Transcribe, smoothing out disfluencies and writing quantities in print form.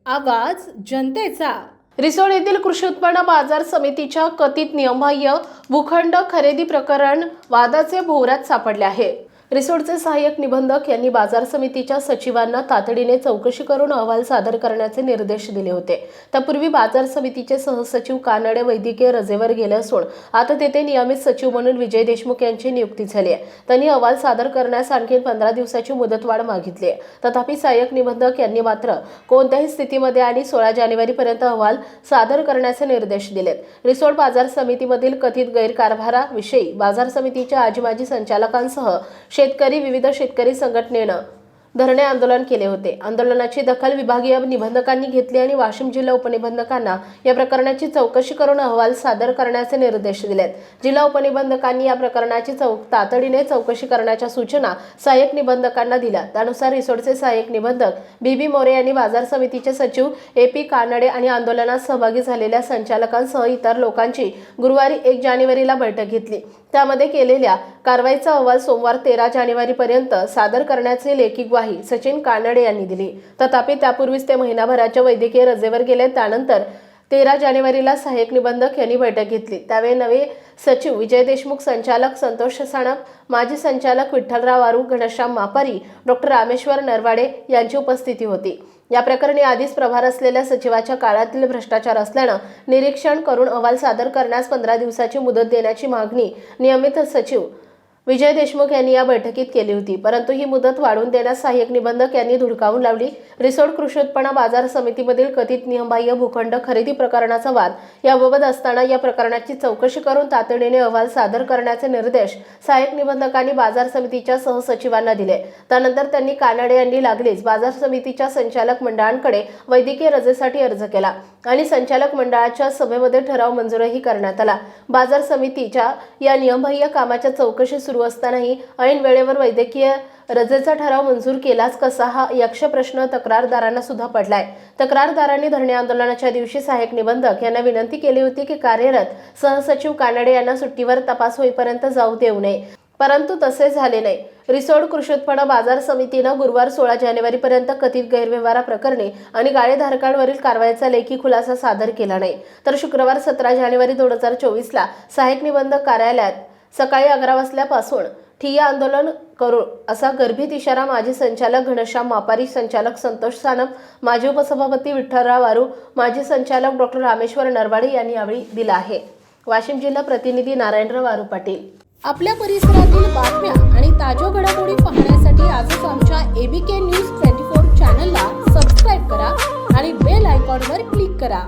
आवाज जनतेचा। रिसोड येथील कृषी उत्पन्न बाजार समितीच्या कथित नियमबाह्य भूखंड खरेदी प्रकरण वादाचे भोवऱ्यात सापडले आहे। रिसोडचे सहाय्यक निबंधक यांनी बाजार समितीच्या सचिवांना तातडीने चौकशी करून अहवाल सादर करण्याचे निर्देश दिले होते। त्यापूर्वी बाजार समितीचे सहसचिव कानडे वैद्यकीय रजेवर गेले असून आता तेथे नियमित सचिव म्हणून विजय देशमुख यांची नियुक्ती झाली आहे। त्यांनी अहवाल सादर करण्यास आणखी 15 दिवसाची मुदतवाढ मागितली आहे। तथापि सहाय्यक निबंधक यांनी मात्र कोणत्याही स्थितीमध्ये आणि 16 जानेवारीपर्यंत अहवाल सादर करण्याचे निर्देश दिलेत। रिसोड बाजार समितीमधील कथित गैरकारभाराविषयी बाजार समितीच्या आजी-माजी संचालकांसह शेतकरी विविध शेतकरी संघटनेनं धरणे आंदोलन केले होते। आंदोलनाची दखल विभागीय निबंधकांनी घेतली आणि वाशिम जिल्हा उपनिबंधकांना या प्रकरणाची चौकशी करून अहवाल सादर करण्याचे निर्देश दिलेत। जिल्हा उपनिबंधकांनी या प्रकरणाची तातडीने चौकशी करण्याच्या सूचना सहाय्यक निबंधकांना दिल्या। त्यानुसार रिसोडचे सहाय्यक निबंधक बीबी मोरे यांनी बाजार समितीचे सचिव AP कानडे आणि आंदोलनात सहभागी झालेल्या संचालकांसह इतर लोकांची गुरुवारी 1 जानेवारीला बैठक घेतली। त्यामध्ये केलेल्या कारवाईचा अहवाल सोमवार 13 जानेवारीपर्यंत सादर करण्याचे लेखी ग्वाही सचिन कानडे यांनी दिली। तथापि त्यापूर्वीच ते महिनाभराच्या वैद्यकीय रजेवर गेले। त्यानंतर 13 जानेवारीला सहाय्यक निबंधक यांनी बैठक घेतली। त्यावेळी नवे सचिव विजय देशमुख, संचालक संतोष सानप, माजी संचालक विठ्ठलराव वारू, घनश्याम मापारी, डॉक्टर रामेश्वर नरवाडे यांची उपस्थिती होती। या प्रकरणी आधीच प्रभार असलेल्या सचिवाच्या काळातील भ्रष्टाचार असल्यानं निरीक्षण करून अहवाल सादर करण्यास 15 दिवसाची मुदत देण्याची मागणी नियमित सचिव विजय देशमुख यांनी या बैठकीत केली होती, परंतु ही मुदत वाढवून देण्यास सहाय्यक निबंधक यांनी धुडकावून लावली। रिसोड कृषी उत्पन्न बाजार समितीमधील कथित नियमबाह्य भूखंड खरेदी प्रकरणाचा वाद याबाबत असताना या प्रकरणाची चौकशी करून तातडीने अहवाल सादर करण्याचे निर्देश सहाय्यक निबंधकांनी बाजार समितीच्या सहसचिवांना दिले। त्यानंतर त्यांनी कानडे यांनी लागलीच बाजार समितीच्या संचालक मंडळांकडे वैद्यकीय रजेसाठी अर्ज केला आणि संचालक मंडळाच्या सभेमध्ये ठराव मंजूरही करण्यात आला। बाजार समितीच्या या नियमबाह्य कामाच्या चौकशी सुरू असतानाही ऐन वेळेवर वैद्यकीय रजेचा ठराव मंजूर केलाच कसा, हा यक्ष प्रश्न तक्रारदारांना सुद्धा पडलाय। तक्रारदारांनी धरणे आंदोलनाच्या दिवशी सहाय्यक निबंधक यांना विनंती केली होती की कार्यरत सहसचिव कानडे यांना सुट्टीवर तपास होईपर्यंत जाऊ देऊ नये, परंतु तसे झाले नाही। रिसोड कृषी उत्पन्न बाजार समितीनं गुरुवार 16 जानेवारीपर्यंत कथित गैरव्यवहाराप्रकरणी आणि गाळेधारकांवरील कारवाईचा लेखी खुलासा सादर केला नाही। तर शुक्रवार 17 जानेवारी 2024ला सहाय्यक निबंधक कार्यालयात सकाळी 11 वाजल्यापासून ठिय्या आंदोलन करू असा गर्भित इशारा माजी संचालक घनश्याम मापारी, संचालक संतोष सानप, माजी उपसभापती विठ्ठलराव वारू, माजी संचालक डॉक्टर रामेश्वर नरवाडे यांनी यावेळी दिला आहे। वाशिम जिल्हा प्रतिनिधी नारायणराव वारू पाटील। आपल्या परिसरातील बातम्या आणि ताज्या घडामोडी पाहण्यासाठी आजच आमच्या ABK न्यूज 24 चॅनलला सबस्क्राईब करा आणि बेल आयकॉनवर क्लिक करा।